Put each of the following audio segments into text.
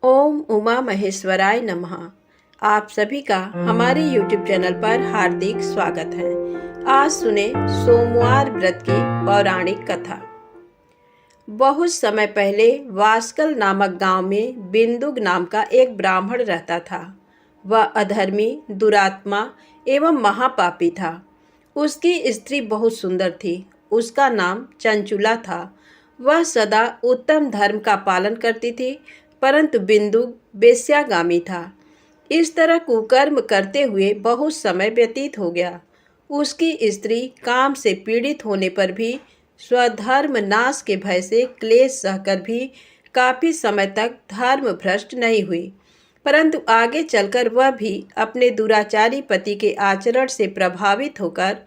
ओम उमा महेश्वराय नमः। आप सभी का हमारे YouTube चैनल पर हार्दिक स्वागत है। आज सुने सोमवार व्रत की पौराणिक कथा। बहुत समय पहले वास्कल नामक गांव में बिंदुक नाम का एक ब्राह्मण रहता था। वह अधर्मी, दुरात्मा एवं महापापी था। उसकी स्त्री बहुत सुंदर थी। उसका नाम चंचुला था। वह सदा उत्तम धर्म का पालन करती थी, परंतु बिंदुक वेश्यागामी था। इस तरह कुकर्म करते हुए बहुत समय व्यतीत हो गया। उसकी स्त्री काम से पीड़ित होने पर भी स्वधर्म नाश के भय से क्लेश सहकर भी काफी समय तक धर्म भ्रष्ट नहीं हुई, परंतु आगे चलकर वह भी अपने दुराचारी पति के आचरण से प्रभावित होकर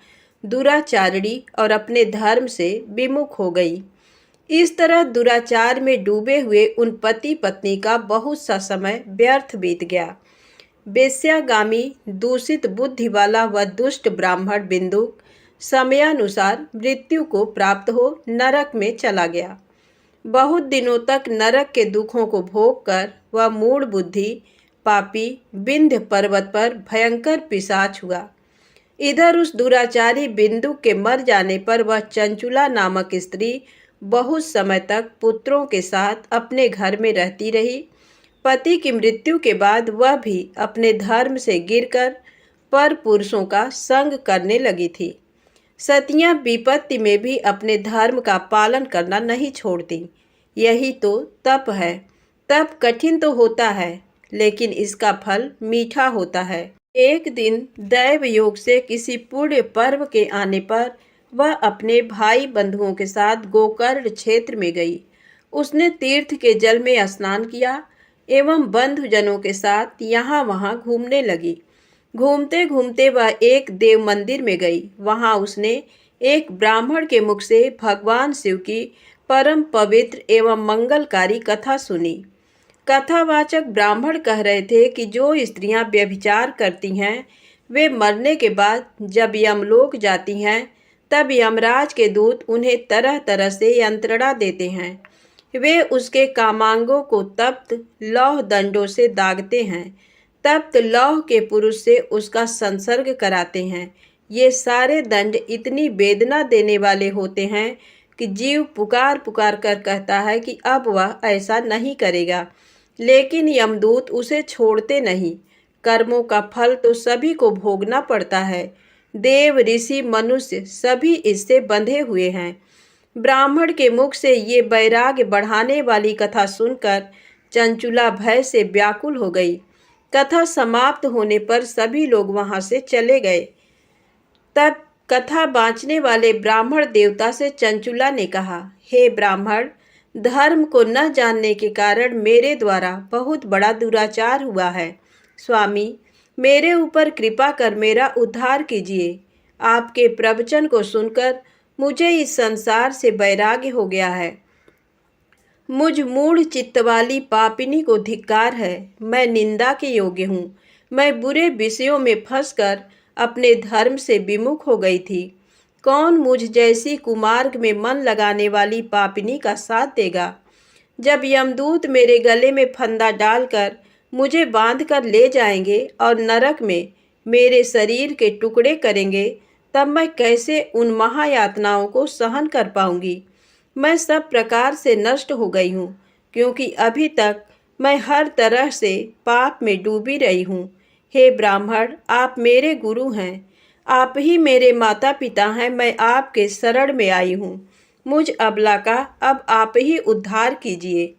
दुराचारिणी और अपने धर्म से विमुख हो गई। इस तरह दुराचार में डूबे हुए उन पति पत्नी का बहुत सा समय व्यर्थ बीत गया। वेश्यागामी, दूषित बुद्धि वाला वह दुष्ट ब्राह्मण बिंदुक समयानुसार मृत्यु को प्राप्त हो नरक में चला गया। बहुत दिनों तक नरक के दुखों को भोग कर वह मूढ़ बुद्धि पापी विंध्य पर्वत पर भयंकर पिशाच हुआ। इधर उस दुराचारी बिंदुक के मर जाने पर वह चंचुला नामक स्त्री बहुत समय तक पुत्रों के साथ अपने घर में रहती रही। पति की मृत्यु के बाद वह भी अपने धर्म से गिरकर पर पुरुषों का संग करने लगी थी। सतियां विपत्ति में भी अपने धर्म का पालन करना नहीं छोड़ती। यही तो तप है। तप कठिन तो होता है, लेकिन इसका फल मीठा होता है। एक दिन दैव योग से किसी पुण्य पर्व के आने पर वह अपने भाई बंधुओं के साथ गोकर्ण क्षेत्र में गई। उसने तीर्थ के जल में स्नान किया एवं बंधुजनों के साथ यहाँ वहाँ घूमने लगी। घूमते घूमते वह एक देव मंदिर में गई। वहाँ उसने एक ब्राह्मण के मुख से भगवान शिव की परम पवित्र एवं मंगलकारी कथा सुनी। कथावाचक ब्राह्मण कह रहे थे कि जो स्त्रियां व्यभिचार करती हैं वे मरने के बाद जब यमलोक जाती हैं तब यमराज के दूत उन्हें तरह तरह से यंत्रणा देते हैं। वे उसके कामांगों को तप्त लौह दंडों से दागते हैं। तप्त लौह के पुरुष से उसका संसर्ग कराते हैं। ये सारे दंड इतनी वेदना देने वाले होते हैं कि जीव पुकार पुकार कर कहता है कि अब वह ऐसा नहीं करेगा, लेकिन यमदूत उसे छोड़ते नहीं। कर्मों का फल तो सभी को भोगना पड़ता है। देव, ऋषि, मनुष्य सभी इससे बंधे हुए हैं। ब्राह्मण के मुख से ये वैराग्य बढ़ाने वाली कथा सुनकर चंचुला भय से व्याकुल हो गई। कथा समाप्त होने पर सभी लोग वहां से चले गए। तब कथा बाँचने वाले ब्राह्मण देवता से चंचुला ने कहा, हे ब्राह्मण, धर्म को न जानने के कारण मेरे द्वारा बहुत बड़ा दुराचार हुआ है। स्वामी, मेरे ऊपर कृपा कर मेरा उद्धार कीजिए। आपके प्रवचन को सुनकर मुझे इस संसार से वैराग्य हो गया है। मुझ मूढ़ चित्त वाली पापिनी को धिक्कार है। मैं निंदा के योग्य हूँ। मैं बुरे विषयों में फंसकर अपने धर्म से विमुख हो गई थी। कौन मुझ जैसी कुमार्ग में मन लगाने वाली पापिनी का साथ देगा? जब यमदूत मेरे गले में फंदा डालकर मुझे बांधकर ले जाएंगे और नरक में मेरे शरीर के टुकड़े करेंगे, तब मैं कैसे उन महायातनाओं को सहन कर पाऊंगी? मैं सब प्रकार से नष्ट हो गई हूँ, क्योंकि अभी तक मैं हर तरह से पाप में डूबी रही हूँ। हे ब्राह्मण, आप मेरे गुरु हैं। आप ही मेरे माता पिता हैं। मैं आपके शरण में आई हूँ। मुझ अबला का अब आप ही उद्धार कीजिए।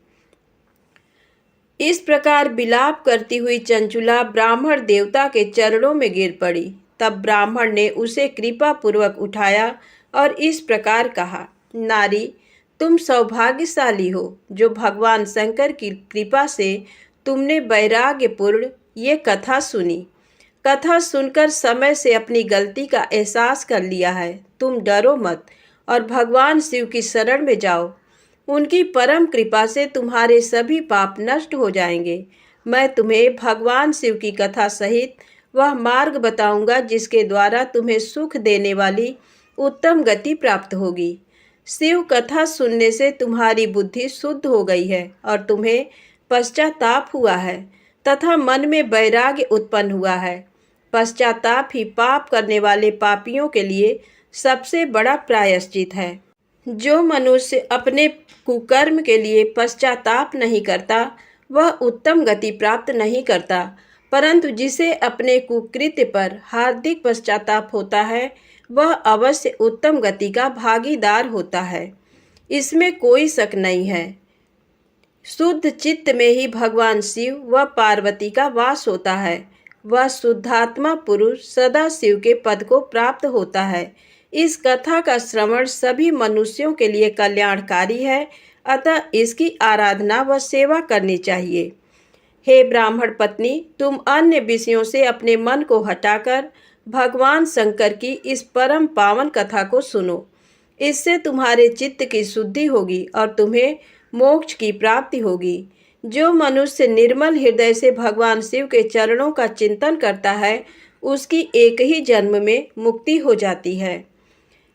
इस प्रकार विलाप करती हुई चंचुला ब्राह्मण देवता के चरणों में गिर पड़ी। तब ब्राह्मण ने उसे कृपा पूर्वक उठाया और इस प्रकार कहा, नारी, तुम सौभाग्यशाली हो जो भगवान शंकर की कृपा से तुमने वैराग्यपूर्ण ये कथा सुनी। कथा सुनकर समय से अपनी गलती का एहसास कर लिया है। तुम डरो मत और भगवान शिव की शरण में जाओ। उनकी परम कृपा से तुम्हारे सभी पाप नष्ट हो जाएंगे। मैं तुम्हें भगवान शिव की कथा सहित वह मार्ग बताऊंगा जिसके द्वारा तुम्हें सुख देने वाली उत्तम गति प्राप्त होगी। शिव कथा सुनने से तुम्हारी बुद्धि शुद्ध हो गई है और तुम्हें पश्चाताप हुआ है तथा मन में वैराग्य उत्पन्न हुआ है। पश्चाताप ही पाप करने वाले पापियों के लिए सबसे बड़ा प्रायश्चित है। जो मनुष्य अपने कुकर्म के लिए पश्चाताप नहीं करता वह उत्तम गति प्राप्त नहीं करता, परंतु जिसे अपने कुकृत्य पर हार्दिक पश्चाताप होता है वह अवश्य उत्तम गति का भागीदार होता है, इसमें कोई शक नहीं है। शुद्ध चित्त में ही भगवान शिव व पार्वती का वास होता है। वह शुद्धात्मा पुरुष सदा शिव के पद को प्राप्त होता है। इस कथा का श्रवण सभी मनुष्यों के लिए कल्याणकारी है, अतः इसकी आराधना व सेवा करनी चाहिए। हे ब्राह्मण पत्नी, तुम अन्य विषयों से अपने मन को हटाकर भगवान शंकर की इस परम पावन कथा को सुनो। इससे तुम्हारे चित्त की शुद्धि होगी और तुम्हें मोक्ष की प्राप्ति होगी। जो मनुष्य निर्मल हृदय से भगवान शिव के चरणों का चिंतन करता है उसकी एक ही जन्म में मुक्ति हो जाती है।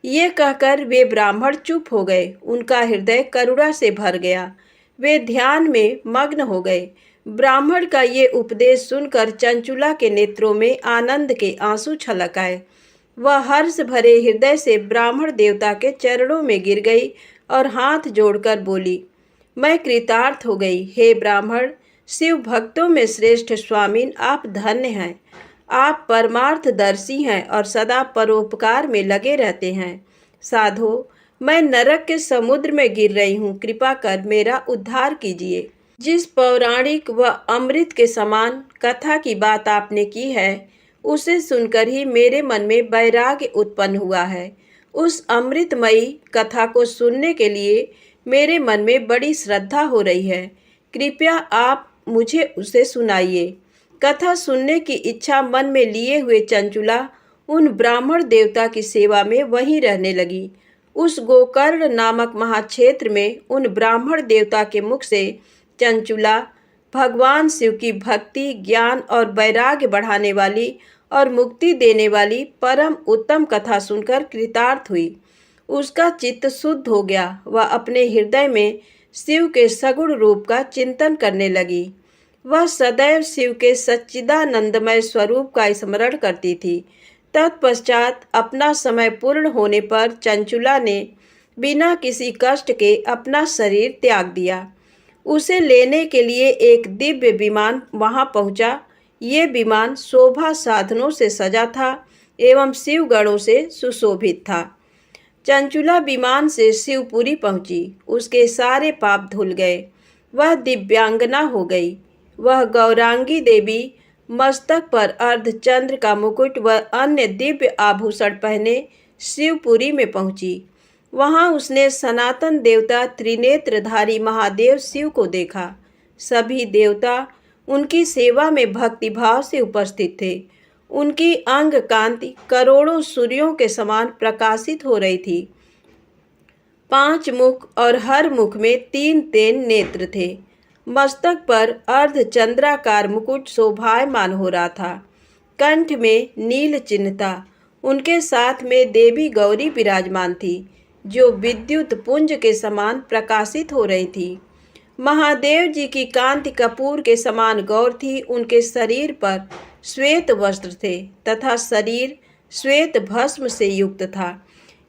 ये कहकर वे ब्राह्मण चुप हो गए। उनका हृदय करुणा से भर गया। वे ध्यान में मग्न हो गए। ब्राह्मण का ये उपदेश सुनकर चंचुला के नेत्रों में आनंद के आंसू छलक आए। वह हर्ष भरे हृदय से ब्राह्मण देवता के चरणों में गिर गई और हाथ जोड़कर बोली, मैं कृतार्थ हो गई। हे ब्राह्मण, शिव भक्तों में श्रेष्ठ स्वामीन, आप धन्य हैं। आप परमार्थदर्शी हैं और सदा परोपकार में लगे रहते हैं। साधो, मैं नरक के समुद्र में गिर रही हूँ, कृपा कर मेरा उद्धार कीजिए। जिस पौराणिक व अमृत के समान कथा की बात आपने की है उसे सुनकर ही मेरे मन में वैराग्य उत्पन्न हुआ है। उस अमृतमयी कथा को सुनने के लिए मेरे मन में बड़ी श्रद्धा हो रही है। कृपया आप मुझे उसे सुनाइए। कथा सुनने की इच्छा मन में लिए हुए चंचुला उन ब्राह्मण देवता की सेवा में वहीं रहने लगी। उस गोकर्ण नामक महाक्षेत्र में उन ब्राह्मण देवता के मुख से चंचुला भगवान शिव की भक्ति, ज्ञान और वैराग्य बढ़ाने वाली और मुक्ति देने वाली परम उत्तम कथा सुनकर कृतार्थ हुई। उसका चित्त शुद्ध हो गया। वह अपने हृदय में शिव के सगुण रूप का चिंतन करने लगी। वह सदैव शिव के सच्चिदानंदमय स्वरूप का स्मरण करती थी। तत्पश्चात अपना समय पूर्ण होने पर चंचुला ने बिना किसी कष्ट के अपना शरीर त्याग दिया। उसे लेने के लिए एक दिव्य विमान वहां पहुंचा। ये विमान शोभा साधनों से सजा था एवं शिवगणों से सुशोभित था। चंचुला विमान से शिवपुरी पहुंची। उसके सारे पाप धुल गए। वह दिव्यांगना हो गई। वह गौरांगी देवी मस्तक पर अर्धचंद्र का मुकुट व अन्य दिव्य आभूषण पहने शिवपुरी में पहुंची। वहां उसने सनातन देवता त्रिनेत्रधारी महादेव शिव को देखा। सभी देवता उनकी सेवा में भक्तिभाव से उपस्थित थे। उनकी अंग कांति करोड़ों सूर्यों के समान प्रकाशित हो रही थी। 5 मुख और हर मुख में 3 नेत्र थे। मस्तक पर अर्धचंद्राकार मुकुट शोभायमान हो रहा था। कंठ में नील चिन्ह था। उनके साथ में देवी गौरी विराजमान थी जो विद्युत पुंज के समान प्रकाशित हो रही थी। महादेव जी की कांति कपूर के समान गौर थी। उनके शरीर पर श्वेत वस्त्र थे तथा शरीर श्वेत भस्म से युक्त था।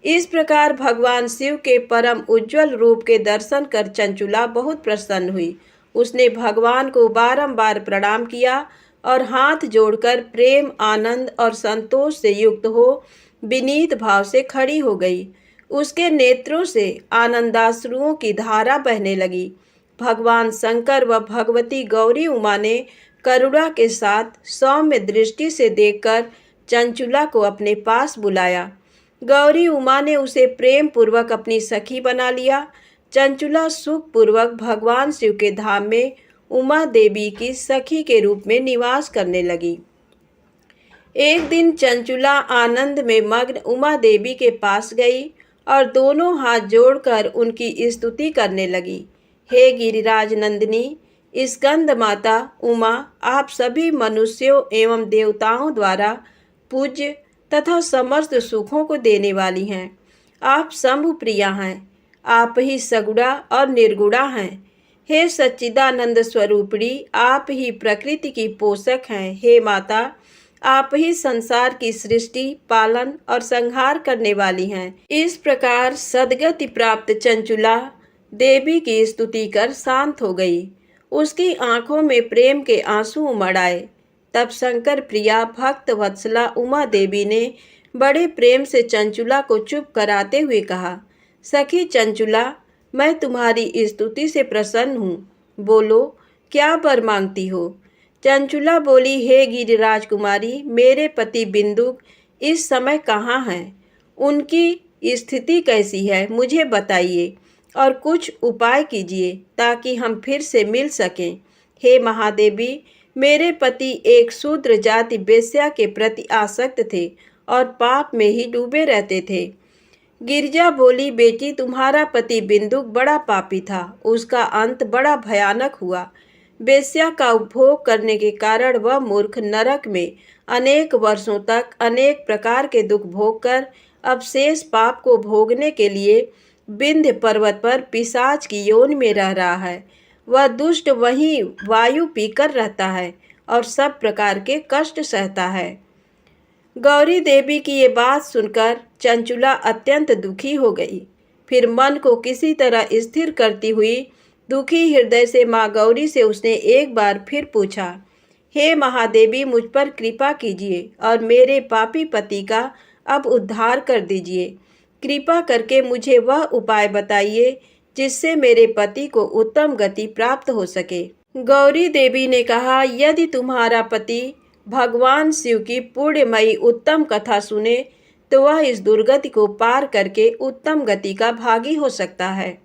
इस प्रकार भगवान शिव के परम उज्जवल रूप के दर्शन कर चंचुला बहुत प्रसन्न हुई। उसने भगवान को बारंबार प्रणाम किया और हाथ जोड़कर प्रेम, आनंद और संतोष से युक्त हो विनीत भाव से खड़ी हो गई। उसके नेत्रों से आनंदाश्रुओं की धारा बहने लगी। भगवान शंकर व भगवती गौरी उमा ने करुणा के साथ सौम्य दृष्टि से देखकर चंचुला को अपने पास बुलाया। गौरी उमा ने उसे प्रेम पूर्वक अपनी सखी बना लिया। चंचुला सुख पूर्वक भगवान शिव के धाम में उमा देवी की सखी के रूप में निवास करने लगी। एक दिन चंचुला आनंद में मग्न उमा देवी के पास गई और दोनों हाथ जोड़कर उनकी स्तुति करने लगी। हे गिरिराज नंदिनी, स्कंद माता उमा, आप सभी मनुष्यों एवं देवताओं द्वारा पूज्य तथा समस्त सुखों को देने वाली हैं। आप शंभु प्रिया हैं। आप ही सगुणा और निर्गुणा हैं। हे सच्चिदानंद स्वरूपिणी, आप ही प्रकृति की पोषक हैं। हे माता, आप ही संसार की सृष्टि, पालन और संहार करने वाली हैं। इस प्रकार सद्गति प्राप्त चंचुला देवी की स्तुति कर शांत हो गई। उसकी आंखों में प्रेम के आंसू उमड़ आए। तब शंकर प्रिया भक्त वत्सला उमा देवी ने बड़े प्रेम से चंचुला को चुप कराते हुए कहा, सखी चंचुला, मैं तुम्हारी स्तुति से प्रसन्न हूँ। बोलो, क्या वर मांगती हो? चंचुला बोली, हे गिरिराज कुमारी, मेरे पति बिंदुक इस समय कहाँ हैं? उनकी स्थिति कैसी है, मुझे बताइए और कुछ उपाय कीजिए ताकि हम फिर से मिल सकें। हे महादेवी, मेरे पति एक शूद्र जाति वेश्या के प्रति आसक्त थे और पाप में ही डूबे रहते थे। गिरिजा बोली, बेटी, तुम्हारा पति बिंदुक बड़ा पापी था, उसका अंत बड़ा भयानक हुआ। वेश्या का उपभोग करने के कारण वह मूर्ख नरक में अनेक वर्षों तक अनेक प्रकार के दुख भोग कर अब शेष पाप को भोगने के लिए विंध्य पर्वत पर पिशाच की योनि में रह रहा है। वह दुष्ट वहीं वायु पीकर रहता है और सब प्रकार के कष्ट सहता है। गौरी देवी की ये बात सुनकर चंचुला अत्यंत दुखी हो गई। फिर मन को किसी तरह स्थिर करती हुई दुखी हृदय से माँ गौरी से उसने एक बार फिर पूछा, हे महादेवी, मुझ पर कृपा कीजिए और मेरे पापी पति का अब उद्धार कर दीजिए। कृपा करके मुझे वह उपाय बताइए जिससे मेरे पति को उत्तम गति प्राप्त हो सके। गौरी देवी ने कहा, यदि तुम्हारा पति भगवान शिव की पुण्यमयी उत्तम कथा सुने तो वह इस दुर्गति को पार करके उत्तम गति का भागी हो सकता है।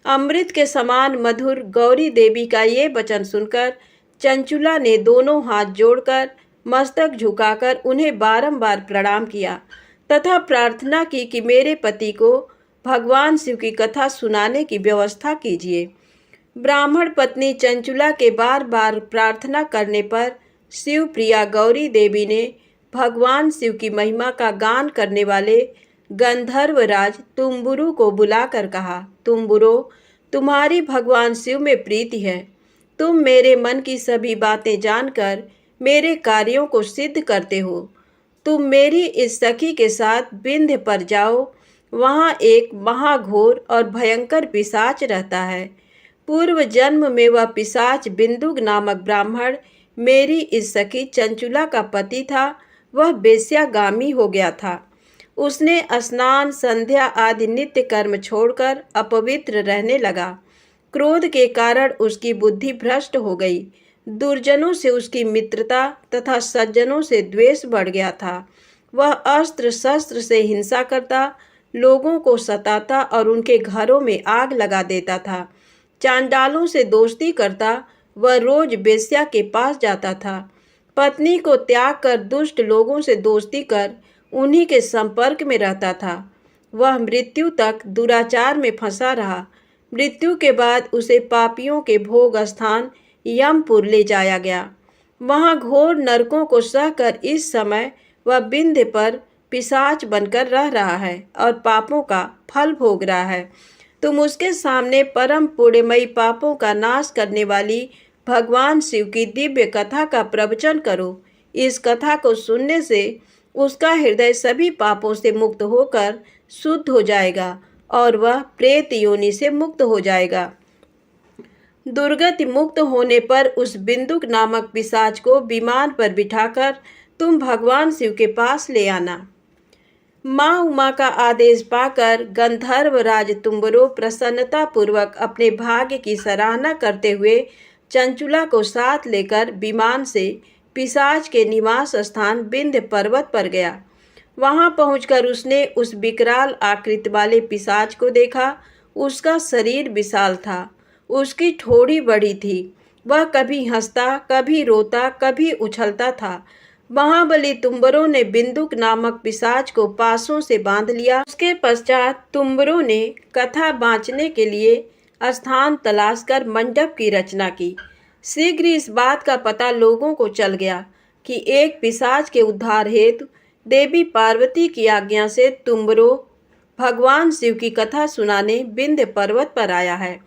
अमृत के समान मधुर गौरी देवी का ये वचन सुनकर चंचुला ने दोनों हाथ जोड़कर मस्तक झुकाकर उन्हें बारंबार प्रणाम किया तथा प्रार्थना की कि मेरे पति को भगवान शिव की कथा सुनाने की व्यवस्था कीजिए। ब्राह्मण पत्नी चंचुला के बार बार प्रार्थना करने पर शिव प्रिया गौरी देवी ने भगवान शिव की महिमा का गान करने वाले गंधर्वराज तुम्बुरु को बुलाकर कहा, तुम्बुरो, तुम्हारी भगवान शिव में प्रीति है। तुम मेरे मन की सभी बातें जानकर मेरे कार्यों को सिद्ध करते हो। तुम मेरी इस सखी के साथ विंध्य पर जाओ। वहाँ एक महाघोर और भयंकर पिशाच रहता है। पूर्व जन्म में वह पिशाच बिंदुक नामक ब्राह्मण मेरी इस सखी चंचुला का पति था। वह वेश्यागामी हो गया था। उसने स्नान, संध्या आदि नित्य कर्म छोड़कर अपवित्र रहने लगा। क्रोध के कारण उसकी बुद्धि भ्रष्ट हो गई। दुर्जनों से उसकी मित्रता तथा सज्जनों से द्वेष बढ़ गया था। वह अस्त्र शस्त्र से हिंसा करता, लोगों को सताता और उनके घरों में आग लगा देता था। चांडालों से दोस्ती करता, वह रोज वेश्या के पास जाता था। पत्नी को त्याग कर दुष्ट लोगों से दोस्ती कर उन्हीं के संपर्क में रहता था। वह मृत्यु तक दुराचार में फंसा रहा। मृत्यु के बाद उसे पापियों के भोग स्थान यमपुर ले जाया गया। वहाँ घोर नरकों को सहकर इस समय वह विंध्य पर पिशाच बनकर रह रहा है और पापों का फल भोग रहा है। तुम उसके सामने परम पुण्यमयी पापों का नाश करने वाली भगवान शिव की दिव्य कथा का प्रवचन करो। इस कथा को सुनने से उसका हृदय सभी पापों से मुक्त होकर शुद्ध हो जाएगा और वह प्रेत योनि से मुक्त हो जाएगा। दुर्गति मुक्त होने पर उस बिंदुक नामक पिशाच को विमान पर बिठाकर तुम भगवान शिव के पास ले आना। माँ उमा का आदेश पाकर गंधर्वराज तुम्बरो प्रसन्नता पूर्वक अपने भाग्य की सराहना करते हुए चंचुला को साथ लेकर विमान से पिशाच के निवास स्थान विंध्य पर्वत पर गया। वहां पहुंचकर उसने उस विकराल आकृति वाले पिशाच को देखा। उसका शरीर विशाल था, उसकी ठोड़ी बड़ी थी। वह कभी हंसता, कभी रोता, कभी उछलता था। महाबली तुम्बरों ने बिंदुक नामक पिशाच को पासों से बांध लिया। उसके पश्चात तुम्बरों ने कथा बाँचने के लिए स्थान तलाश कर मंडप की रचना की। शीघ्र इस बात का पता लोगों को चल गया कि एक पिशाच के उद्धार हेतु देवी पार्वती की आज्ञा से तुम्बरो भगवान शिव की कथा सुनाने विंध्य पर्वत पर आया है।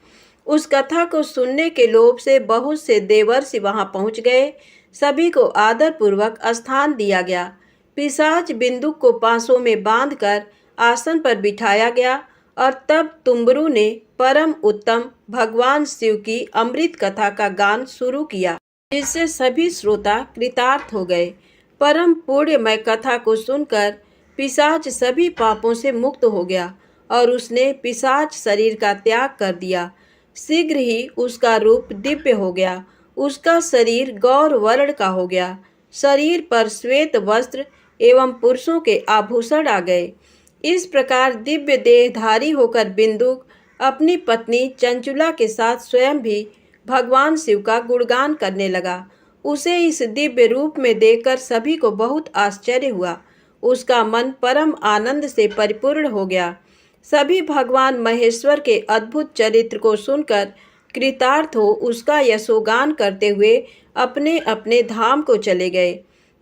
उस कथा को सुनने के लोभ से बहुत से देवर्षि वहां पहुंच गए। सभी को आदर पूर्वक स्थान दिया गया। पिशाच बिंदुक को पांसों में बांधकर आसन पर बिठाया गया और तब तुम्बरू ने परम उत्तम भगवान शिव की अमृत कथा का गान शुरू किया, जिससे सभी श्रोता कृतार्थ हो गए। परम पुण्यमय कथा को सुनकर पिशाच सभी पापों से मुक्त हो गया और उसने पिशाच शरीर का त्याग कर दिया। शीघ्र ही उसका रूप दिव्य हो गया। उसका शरीर गौर वर्ण का हो गया। शरीर पर श्वेत वस्त्र एवं पुरुषों के आभूषण आ गए। इस प्रकार दिव्य देहधारी होकर बिंदुक अपनी पत्नी चंचुला के साथ स्वयं भी भगवान शिव का गुणगान करने लगा। उसे इस दिव्य रूप में देखकर सभी को बहुत आश्चर्य हुआ। उसका मन परम आनंद से परिपूर्ण हो गया। सभी भगवान महेश्वर के अद्भुत चरित्र को सुनकर कृतार्थ हो उसका यशोगान करते हुए अपने अपने धाम को चले गए।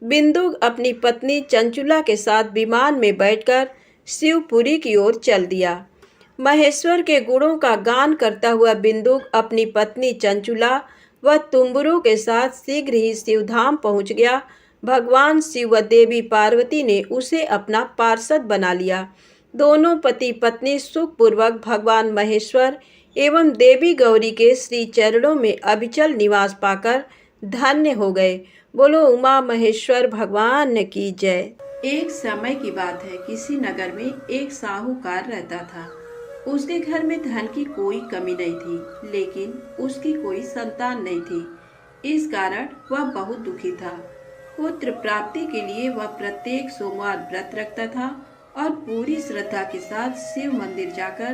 बिंदुक अपनी पत्नी चंचुला के साथ विमान में बैठकर शिवपुरी की ओर चल दिया। महेश्वर के गुणों का गान करता हुआ बिंदुक अपनी पत्नी चंचुला व तुम्बरू के साथ शीघ्र ही शिवधाम पहुंच गया। भगवान शिव व देवी पार्वती ने उसे अपना पार्षद बना लिया। दोनों पति पत्नी सुखपूर्वक भगवान महेश्वर एवं देवी गौरी के श्री चरणों में अविचल निवास पाकर धन्य हो गए। बोलो उमा महेश्वर भगवान की जय। एक समय की बात है, किसी नगर में एक साहूकार रहता था। उसके घर में धन की कोई कमी नहीं थी, लेकिन उसकी कोई संतान नहीं थी। इस कारण वह बहुत दुखी था। पुत्र प्राप्ति के लिए वह प्रत्येक सोमवार व्रत रखता था और पूरी श्रद्धा के साथ शिव मंदिर जाकर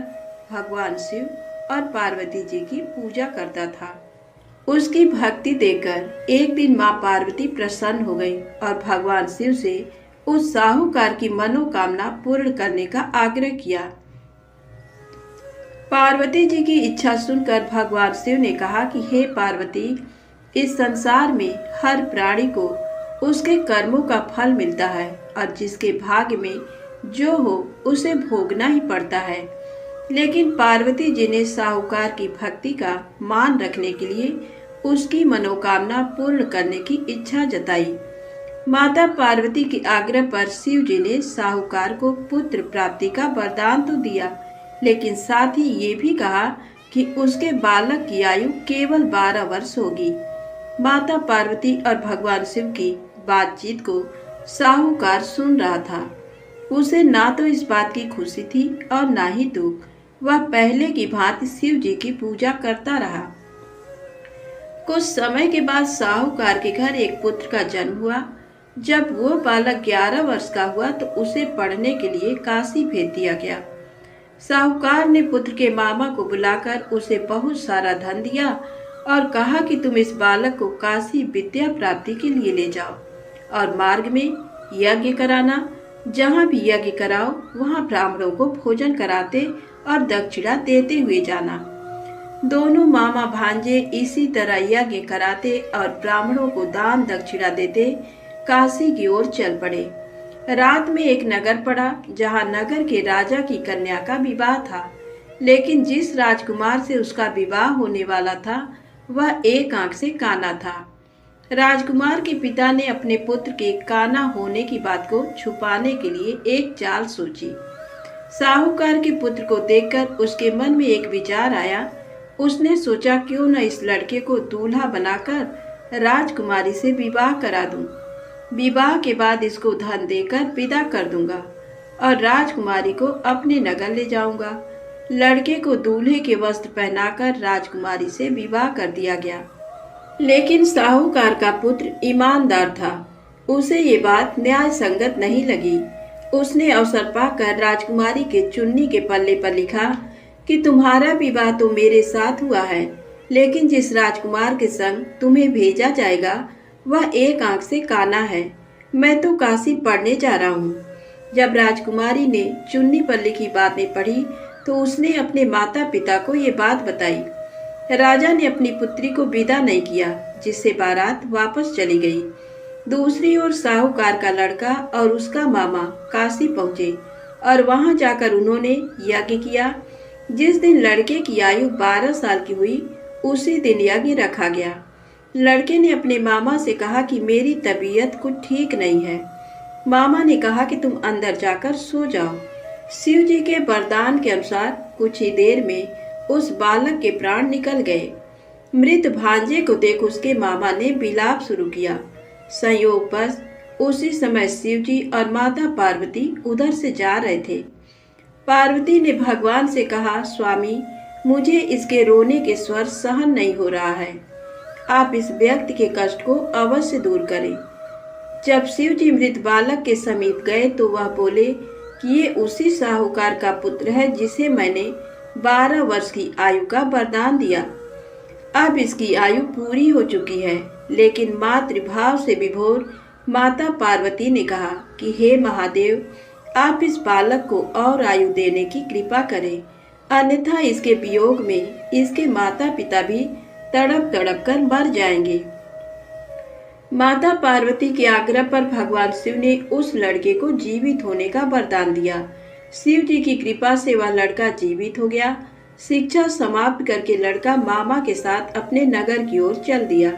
भगवान शिव और पार्वती जी की पूजा करता था। उसकी भक्ति देखकर एक दिन माँ पार्वती प्रसन्न हो गई और भगवान शिव से उस साहूकार की मनोकामना पूर्ण करने का आग्रह किया। पार्वती जी की इच्छा सुनकर भगवान शिव ने कहा कि हे पार्वती, इस संसार में हर प्राणी को उसके कर्मों का फल मिलता है और जिसके भाग्य में जो हो उसे भोगना ही पड़ता है। लेकिन पार्वती जी ने साहूकार की भक्ति का मान रखने के लिए उसकी मनोकामना पूर्ण करने की इच्छा जताई। माता पार्वती के आग्रह पर शिव जी ने साहूकार को पुत्र प्राप्ति का वरदान तो दिया, लेकिन साथ ही ये भी कहा कि उसके बालक की आयु केवल 12 वर्ष होगी। माता पार्वती और भगवान शिव की बातचीत को साहूकार सुन रहा था। उसे ना तो इस बात की खुशी थी और ना ही दुख। वह पहले की भांति शिव जी की पूजा करता रहा। कुछ समय के बाद साहूकार के घर एक पुत्र का जन्म हुआ। जब वो बालक 11 वर्ष का हुआ तो उसे पढ़ने के लिए काशी भेज दिया गया। साहूकार ने पुत्र के मामा को बुलाकर उसे बहुत सारा धन दिया और कहा कि तुम इस बालक को काशी विद्या प्राप्ति के लिए ले जाओ और मार्ग में यज्ञ कराना। जहाँ भी यज्ञ कराओ वहाँ ब्राह्मणों को भोजन कराते और दक्षिणा देते हुए जाना। दोनों मामा भांजे इसी तरह यज्ञ कराते और ब्राह्मणों को दान दक्षिणा देते काशी की ओर चल पड़े। रात में एक नगर पड़ा जहाँ नगर के राजा की कन्या का विवाह था, लेकिन जिस राजकुमार से उसका विवाह होने वाला था वह एक आंख से काना था। राजकुमार के पिता ने अपने पुत्र के काना होने की बात को छुपाने के लिए एक चाल सोची। साहूकार के पुत्र को देखकर उसके मन में एक विचार आया। उसने सोचा क्यों न इस लड़के को दूल्हा बनाकर राजकुमारी से विवाह करा दूं। विवाह के बाद इसको धन देकर विदा कर दूंगा और राजकुमारी को अपने नगर ले जाऊंगा। लड़के को दूल्हे के वस्त्र पहनाकर राजकुमारी से विवाह कर दिया गया। लेकिन साहूकार का पुत्र ईमानदार था। उसे ये बात न्याय संगत नहीं लगी। उसने अवसर पाकर राजकुमारी के चुन्नी के पल्ले पर लिखा कि तुम्हारा विवाह तो मेरे साथ हुआ है, लेकिन जिस राजकुमार के संग तुम्हें भेजा जाएगा वह एक आंख से काना है। मैं तो काशी पढ़ने जा रहा हूँ। जब राजकुमारी ने चुन्नी पर लिखी बातें पढ़ी तो उसने अपने माता पिता को ये बात बताई। राजा ने अपनी पुत्री को विदा नहीं किया, जिससे बारात वापस चली गई। दूसरी ओर साहूकार का लड़का और उसका मामा काशी पहुंचे और वहां जाकर उन्होंने यज्ञ किया। जिस दिन लड़के की आयु 12 साल की हुई उसी दिन यज्ञ रखा गया। लड़के ने अपने मामा से कहा कि मेरी तबीयत कुछ ठीक नहीं है। मामा ने कहा कि तुम अंदर जाकर सो जाओ। शिव जी के वरदान के अनुसार कुछ ही देर में उस बालक के प्राण निकल गए। मृत भांजे को देख उसके मामा ने विलाप शुरू किया। संयोगवश उसी समय शिव जी और माता पार्वती उधर से जा रहे थे। पार्वती ने भगवान से कहा, स्वामी, मुझे इसके रोने के स्वर सहन नहीं हो रहा है। आप इस व्यक्ति के कष्ट को अवश्य दूर करें। जब शिव जी मृत बालक के समीप गए तो वह बोले कि ये उसी साहूकार का पुत्र है जिसे मैंने 12 वर्ष की आयु का वरदान दिया। अब इसकी आयु पूरी हो चुकी है। लेकिन मातृभाव से विभोर माता पार्वती ने कहा कि हे महादेव, आप इस बालक को और आयु देने की कृपा करें, अन्यथा इसके वियोग में इसके माता पिता भी तड़प तड़प कर मर जाएंगे। माता पार्वती के आग्रह पर भगवान शिव ने उस लड़के को जीवित होने का वरदान दिया। शिव जी की कृपा से वह लड़का जीवित हो गया। शिक्षा समाप्त करके लड़का मामा के साथ अपने नगर की ओर चल दिया।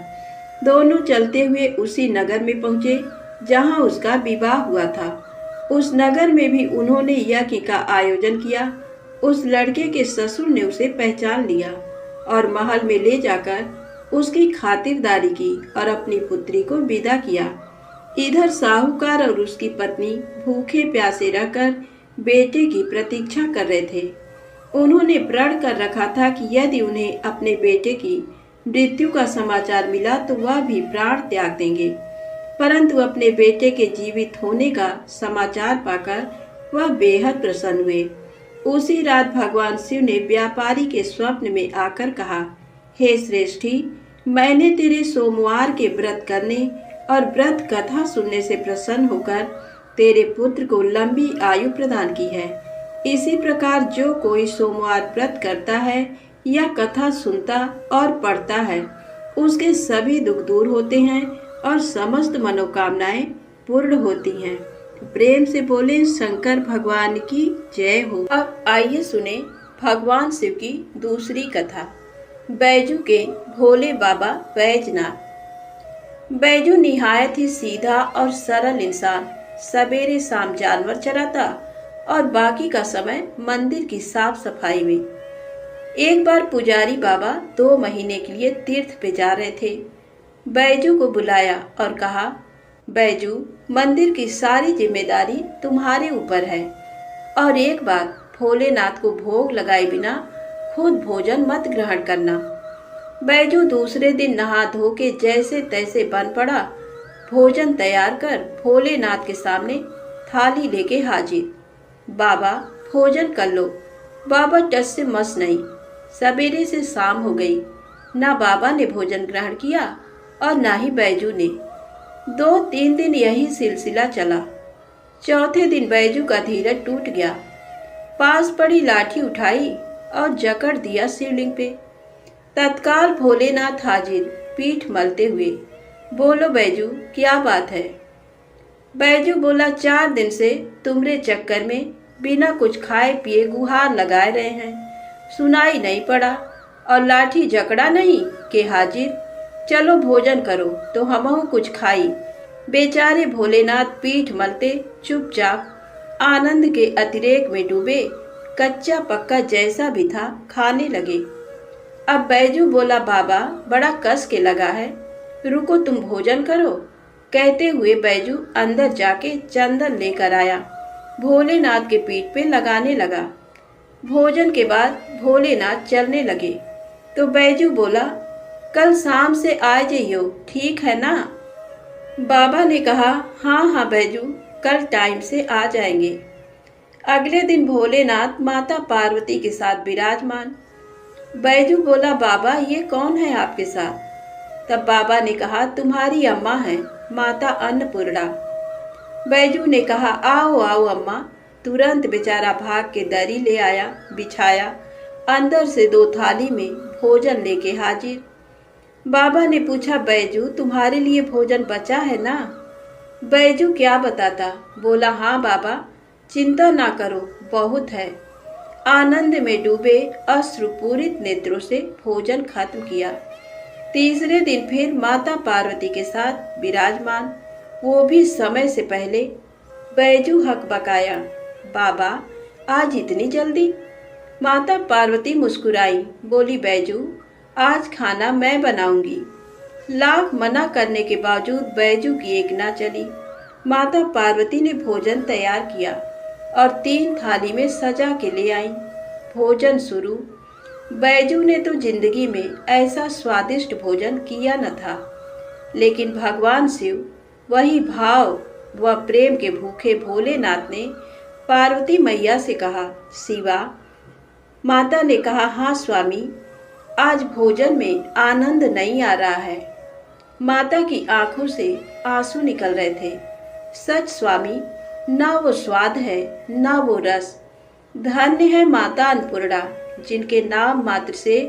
दोनों चलते हुए उसी नगर में पहुंचे जहां उसका विवाह हुआ था। उस नगर में भी उन्होंने यज्ञ का आयोजन किया। उस लड़के के ससुर ने उसे पहचान लिया और महल में ले जाकर उसकी खातिरदारी की और अपनी पुत्री को विदा किया। इधर साहूकार और उसकी पत्नी भूखे प्यासे रहकर बेटे की प्रतीक्षा कर रहे थे। उन्होंने प्रण कर रखा था कि यदि उन्हें अपने बेटे की मृत्यु का समाचार मिला तो वह भी प्राण त्याग देंगे, परंतु अपने बेटे के जीवित होने का समाचार पाकर वह बेहद प्रसन्न हुए। उसी रात भगवान शिव ने व्यापारी के स्वप्न में आकर कहा, हे श्रेष्ठी, मैंने तेरे सोमवार के व्रत करने और व्रत कथा सुनने से प्रसन्न होकर तेरे पुत्र को लंबी आयु प्रदान की है। इसी प्रकार जो कोई सोमवार व्रत करता है या कथा सुनता और पढ़ता है, उसके सभी दुख दूर होते हैं और समस्त मनोकामनाएं पूर्ण होती हैं। प्रेम से बोले शंकर भगवान की जय हो। अब आइए सुने भगवान शिव की दूसरी कथा, बैजू के भोले बाबा बैजनाथ। बैजू निहायत ही सीधा और सरल इंसान सवेरे शाम जानवर चराता और बाकी का समय मंदिर की साफ सफाई में। एक बार पुजारी बाबा 2 महीने के लिए तीर्थ पे जा रहे थे। बैजू को बुलाया और कहा, बैजू, मंदिर की सारी जिम्मेदारी तुम्हारे ऊपर है और एक बात, भोलेनाथ को भोग लगाए बिना खुद भोजन मत ग्रहण करना। बैजू दूसरे दिन नहा धो के जैसे तैसे बन पड़ा। भोजन तैयार कर भोलेनाथ के सामने थाली लेके हाजिर। बाबा, भोजन कर लो। बाबा टस से मस नहीं। सवेरे से शाम हो गई, ना बाबा ने भोजन ग्रहण किया और ना ही बैजू ने। 2-3 दिन यही सिलसिला चला। चौथे दिन बैजू का धीरज टूट गया। पास पड़ी लाठी उठाई और जकड़ दिया शिवलिंग पे। तत्काल भोलेनाथ हाजिर, पीठ मलते हुए। बोलो बैजू, क्या बात है? बैजू बोला, 4 दिन से तुम्हारे चक्कर में बिना कुछ खाए पिए गुहार लगाए रहे हैं, सुनाई नहीं पड़ा और लाठी जकड़ा नहीं के हाजिर। चलो भोजन करो तो हमहू कुछ खाई। बेचारे भोलेनाथ पीठ मलते चुपचाप आनंद के अतिरेक में डूबे, कच्चा पक्का जैसा भी था खाने लगे। अब बैजू बोला, बाबा, बड़ा कस के लगा है, रुको तुम भोजन करो। कहते हुए बैजू अंदर जाके चंदन लेकर आया, भोलेनाथ के पीठ पे लगाने लगा। भोजन के बाद भोलेनाथ चलने लगे तो बैजू बोला, कल शाम से आ जाइयो, ठीक है ना? बाबा ने कहा, हाँ हाँ बैजू, कल टाइम से आ जाएंगे। अगले दिन भोलेनाथ माता पार्वती के साथ विराजमान। बैजू बोला, बाबा, ये कौन है आपके साथ? तब बाबा ने कहा, तुम्हारी अम्मा है, माता अन्नपूर्णा। बैजू ने कहा, आओ आओ अम्मा। तुरंत बेचारा भाग के दरी ले आया, बिछाया, अंदर से 2 थाली में भोजन लेके हाजिर। बाबा ने पूछा, बैजू, तुम्हारे लिए भोजन बचा है ना? बैजू क्या बताता, बोला, हाँ बाबा, चिंता ना करो, बहुत है। आनंद में डूबे अश्रुपूरित नेत्रों से भोजन खत्म किया। तीसरे दिन फिर माता पार्वती के साथ विराजमान, वो भी समय से पहले। बैजू हकबकाया, बाबा आज इतनी जल्दी? माता पार्वती मुस्कुराई, बोली बैजू आज खाना मैं बनाऊंगी। लाख मना करने के बावजूद बैजू की एक ना चली। माता पार्वती ने भोजन तैयार किया और 3 थाली में सजा के ले आई। भोजन शुरू। बैजू ने तो जिंदगी में ऐसा स्वादिष्ट भोजन किया न था, लेकिन भगवान शिव, वही भाव व प्रेम के भूखे भोलेनाथ ने पार्वती मैया से कहा, शिवा। माता ने कहा, हाँ स्वामी, आज भोजन में आनंद नहीं आ रहा है। माता की आंखों से आंसू निकल रहे थे। सच स्वामी, ना वो स्वाद है ना वो रस। धन्य है माता अन्नपूर्णा, जिनके नाम मात्र से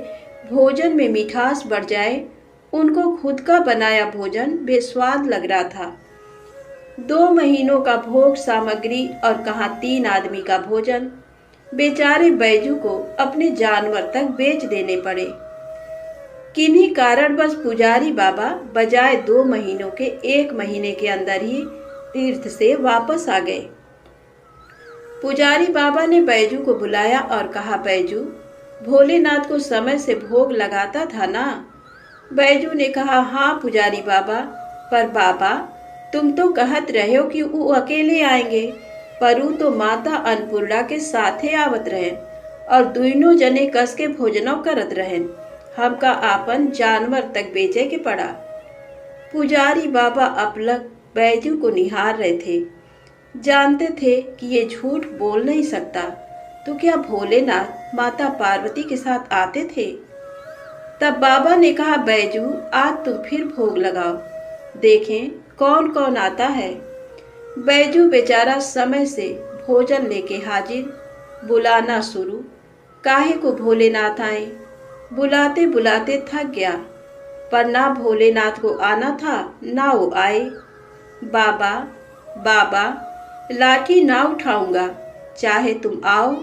भोजन में मिठास बढ़ जाए। उनको खुद का बनाया भोजन बेस्वाद लग रहा था। 2 महीनों का भोग सामग्री और कहाँ 3 आदमी का भोजन। बेचारे बैजू को अपने जानवर तक बेच देने पड़े। किन्हीं कारणवश पुजारी बाबा बजाय 2 महीनों के 1 महीने के अंदर ही तीर्थ से वापस आ गए। पुजारी बाबा ने बैजू को बुलाया और कहा, बैजू, भोलेनाथ को समय से भोग लगाता था ना? बैजू ने कहा, हाँ पुजारी बाबा, पर बाबा तुम तो कहत रहे हो कि वो अकेले आएंगे, पर वो तो माता अन्नपूर्णा के साथे आवत रहें और दोनों जने कस के भोजनों करत रहें। हमका आपन जानवर तक बेचे के पड़ा। पुजारी बाबा अपलक बैजू को निहार रहे थे। जानते थे कि ये झूठ बोल नहीं सकता, तो क्या भोलेनाथ माता पार्वती के साथ आते थे? तब बाबा ने कहा, बैजू आज तुम फिर भोग लगाओ, देखें कौन कौन आता है। बैजू बेचारा समय से भोजन लेके हाजिर। बुलाना शुरू। काहे को भोलेनाथ आए? बुलाते बुलाते थक गया, पर ना भोलेनाथ को आना था ना वो आए। बाबा बाबा, लाठी ना उठाऊंगा, चाहे तुम आओ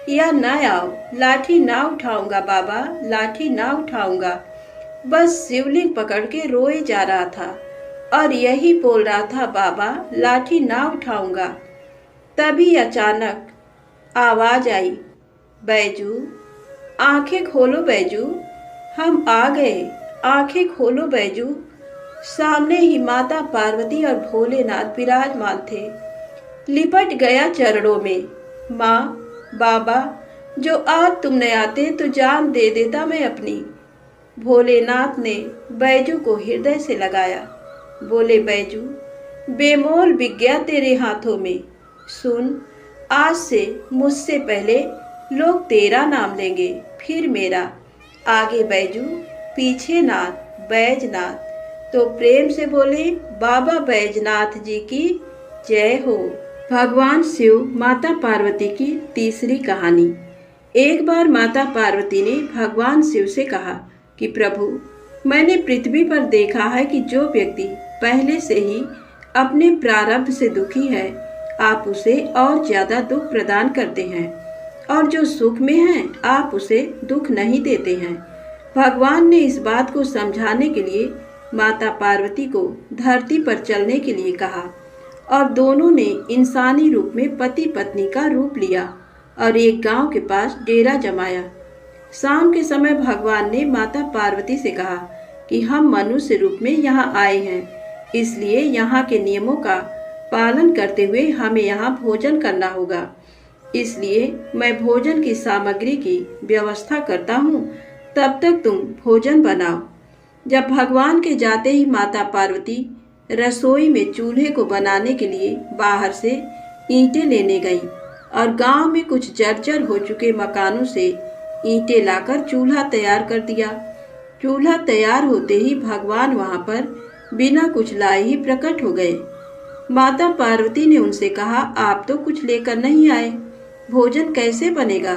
या ना आओ, लाठी ना उठाऊंगा बाबा, लाठी ना उठाऊंगा। बस शिवलिंग पकड़ के रोए जा रहा था और यही बोल रहा था, बाबा लाठी ना उठाऊंगा। तभी अचानक आवाज आई, बैजू आंखें खोलो बैजू, हम आ गए, आंखें खोलो बैजू। सामने ही माता पार्वती और भोलेनाथ विराजमान थे। लिपट गया चरणों में। माँ, बाबा, जो आज तुम न आते तो जान दे देता मैं अपनी। भोलेनाथ ने बैजू को हृदय से लगाया। बोले, बैजू बेमोल विज्ञा तेरे हाथों में। सुन, आज से मुझसे पहले लोग तेरा नाम लेंगे, फिर मेरा। आगे बैजू, पीछे नाथ, बैजनाथ। तो प्रेम से बोले, बाबा बैजनाथ जी की जय हो। भगवान शिव माता पार्वती की तीसरी कहानी। एक बार माता पार्वती ने भगवान शिव से कहा कि प्रभु, मैंने पृथ्वी पर देखा है कि जो व्यक्ति पहले से ही अपने प्रारब्ध से दुखी है, आप उसे और ज्यादा दुख प्रदान करते हैं, और जो सुख में है आप उसे दुख नहीं देते हैं। भगवान ने इस बात को समझाने के लिए माता पार्वती को धरती पर चलने के लिए कहा और दोनों ने इंसानी रूप में पति पत्नी का रूप लिया और एक गांव के पास डेरा जमाया। शाम के समय भगवान ने माता पार्वती से कहा कि हम मनुष्य रूप में यहाँ आए हैं, इसलिए यहाँ के नियमों का पालन करते हुए हमें यहाँ भोजन करना होगा। इसलिए मैं भोजन की सामग्री की व्यवस्था करता हूँ, तब तक तुम भोजन बनाओ। जब भगवान के जाते ही माता पार्वती रसोई में चूल्हे को बनाने के लिए बाहर से ईंटें लेने गई और गांव में कुछ जर्जर हो चुके मकानों से ईंटें लाकर चूल्हा तैयार कर दिया। चूल्हा तैयार होते ही भगवान वहां पर बिना कुछ लाए ही प्रकट हो गए। माता पार्वती ने उनसे कहा, आप तो कुछ लेकर नहीं आए, भोजन कैसे बनेगा?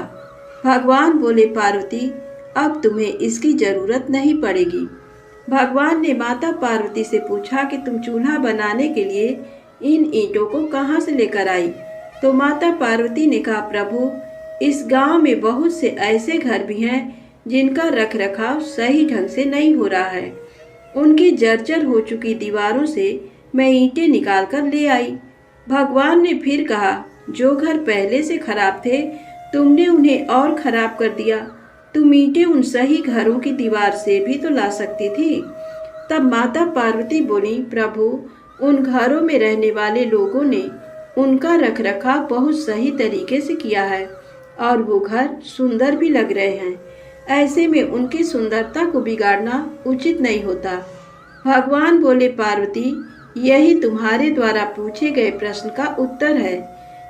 भगवान बोले, पार्वती अब तुम्हें इसकी जरूरत नहीं पड़ेगी। भगवान ने माता पार्वती से पूछा कि तुम चूल्हा बनाने के लिए इन ईंटों को कहाँ से लेकर आई? तो माता पार्वती ने कहा, प्रभु इस गांव में बहुत से ऐसे घर भी हैं जिनका रखरखाव सही ढंग से नहीं हो रहा है। उनकी जर्जर हो चुकी दीवारों से मैं ईंटें निकाल कर ले आई। भगवान ने फिर कहा, जो घर पहले से खराब थे तुमने उन्हें और खराब कर दिया। तुम ईंटें उन सही घरों की दीवार से भी तो ला सकती थी। तब माता पार्वती बोली, प्रभु, उन घरों में रहने वाले लोगों ने उनका रखरखाव बहुत सही तरीके से किया है और वो घर सुंदर भी लग रहे हैं। ऐसे में उनकी सुंदरता को बिगाड़ना उचित नहीं होता। भगवान बोले, पार्वती, यही तुम्हारे द्वारा पूछे गए प्रश्न का उत्तर है।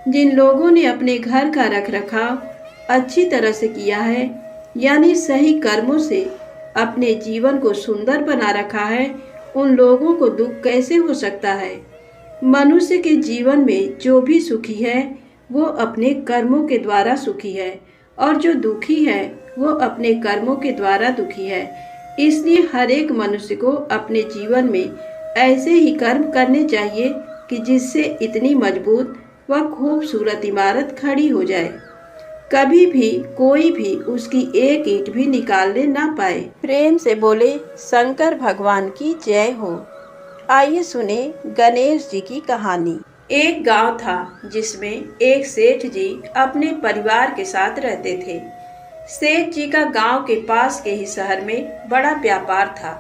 जिन लोगों ने अपने घर का रखरखाव अच्छी तरह से किया है, यानी सही कर्मों से अपने जीवन को सुंदर बना रखा है, उन लोगों को दुख कैसे हो सकता है। मनुष्य के जीवन में जो भी सुखी है वो अपने कर्मों के द्वारा सुखी है और जो दुखी है वो अपने कर्मों के द्वारा दुखी है। इसलिए हर एक मनुष्य को अपने जीवन में ऐसे ही कर्म करने चाहिए कि जिससे इतनी मजबूत व खूबसूरत इमारत खड़ी हो जाए, कभी भी कोई भी उसकी एक ईंट भी निकालने ना पाए। प्रेम से बोले शंकर भगवान की जय हो। आइए सुने गणेश जी की कहानी। एक गांव था जिसमें एक सेठ जी अपने परिवार के साथ रहते थे। सेठ जी का गांव के पास के ही शहर में बड़ा व्यापार था।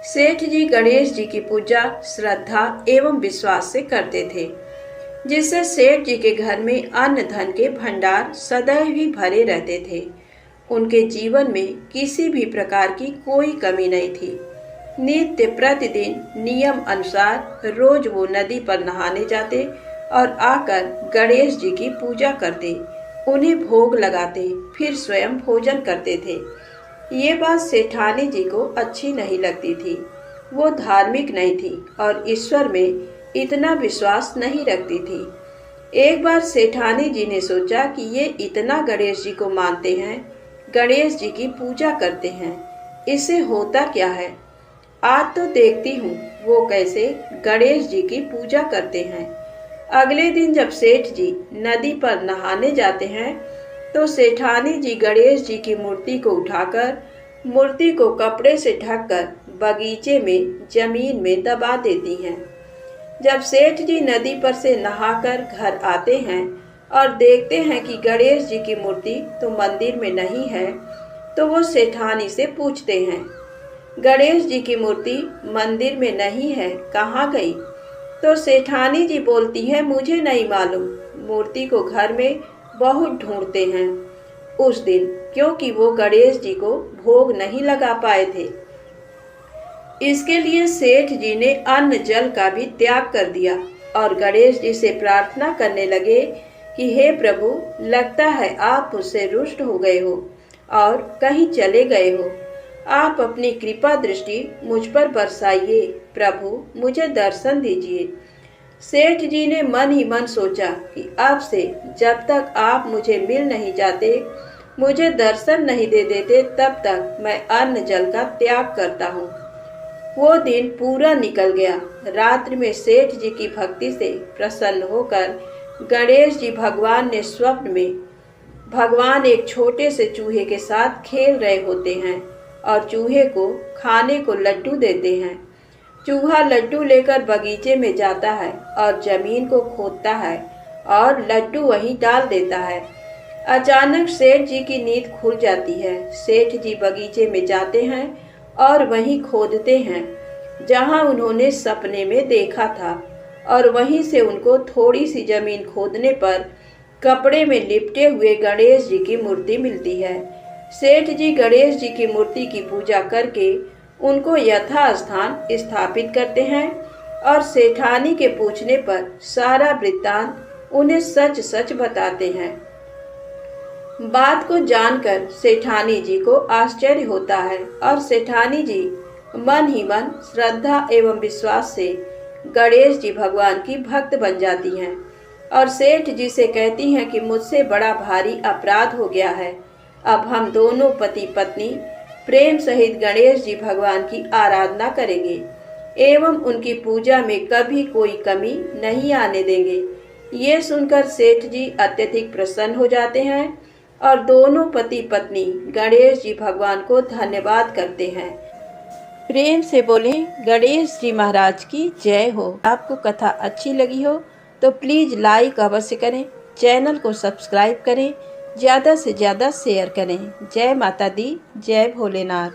सेठ जी गणेश जी की पूजा श्रद्धा एवं विश्वास से करते थे, जिससे सेठ जी के घर में अन्न धन के भंडार सदैव ही भरे रहते थे। उनके जीवन में किसी भी प्रकार की कोई कमी नहीं थी। नित्य प्रतिदिन नियम अनुसार रोज वो नदी पर नहाने जाते और आकर गणेश जी की पूजा करते, उन्हें भोग लगाते, फिर स्वयं भोजन करते थे। ये बात सेठानी जी को अच्छी नहीं लगती थी। वो धार्मिक नहीं थी और ईश्वर में इतना विश्वास नहीं रखती थी। एक बार सेठानी जी ने सोचा कि ये इतना गणेश जी को मानते हैं, गणेश जी की पूजा करते हैं, इससे होता क्या है। आज तो देखती हूँ वो कैसे गणेश जी की पूजा करते हैं। अगले दिन जब सेठ जी नदी पर नहाने जाते हैं तो सेठानी जी गणेश जी की मूर्ति को उठाकर मूर्ति को कपड़े से ढककर बगीचे में जमीन में दबा देती हैं। जब सेठ जी नदी पर से नहाकर घर आते हैं और देखते हैं कि गणेश जी की मूर्ति तो मंदिर में नहीं है, तो वो सेठानी से पूछते हैं, गणेश जी की मूर्ति मंदिर में नहीं है, कहाँ गई। तो सेठानी जी बोलती है, मुझे नहीं मालूम, मूर्ति को घर में बहुत ढूंढते हैं उस दिन, क्योंकि वो गणेश जी को भोग नहीं लगा पाए थे। इसके लिए सेठ जी ने अन्न जल का भी त्याग कर दिया और गणेश जी से प्रार्थना करने लगे कि हे प्रभु, लगता है आप मुझसे रुष्ट हो गए हो और कहीं चले गए हो। आप अपनी कृपा दृष्टि मुझ पर बरसाइए, प्रभु मुझे दर्शन दीजिए। सेठ जी ने मन ही मन सोचा कि अब से जब तक आप मुझे मिल नहीं जाते, मुझे दर्शन नहीं दे देते, तब तक मैं अन्न जल का त्याग करता हूँ। वो दिन पूरा निकल गया। रात्रि में सेठ जी की भक्ति से प्रसन्न होकर गणेश जी भगवान ने स्वप्न में भगवान एक छोटे से चूहे के साथ खेल रहे होते हैं और चूहे को खाने को लड्डू देते हैं। चूहा लड्डू लेकर बगीचे में जाता है और जमीन को खोदता है और लड्डू वहीं डाल देता है। अचानक सेठ जी की नींद खुल जाती है। सेठ जी बगीचे में जाते हैं और वहीं खोदते हैं जहां उन्होंने सपने में देखा था, और वहीं से उनको थोड़ी सी जमीन खोदने पर कपड़े में लिपटे हुए गणेश जी की मूर्ति मिलती है। सेठ जी गणेश जी की मूर्ति की पूजा करके उनको यथास्थान स्थापित करते हैं और सेठानी के पूछने पर सारा वृत्तांत उन्हें सच सच बताते हैं। बात को जानकर सेठानी जी को आश्चर्य होता है और सेठानी जी मन ही मन श्रद्धा एवं विश्वास से गणेश जी भगवान की भक्त बन जाती हैं और सेठ जी से कहती हैं कि मुझसे बड़ा भारी अपराध हो गया है। अब हम दोनों पति पत्नी प्रेम सहित गणेश जी भगवान की आराधना करेंगे एवं उनकी पूजा में कभी कोई कमी नहीं आने देंगे। ये सुनकर सेठ जी अत्यधिक प्रसन्न हो जाते हैं और दोनों पति पत्नी गणेश जी भगवान को धन्यवाद करते हैं। प्रेम से बोलें गणेश जी महाराज की जय हो। आपको कथा अच्छी लगी हो तो प्लीज़ लाइक अवश्य करें, चैनल को सब्सक्राइब करें, ज़्यादा से ज़्यादा शेयर करें। जय माता दी, जय भोलेनाथ।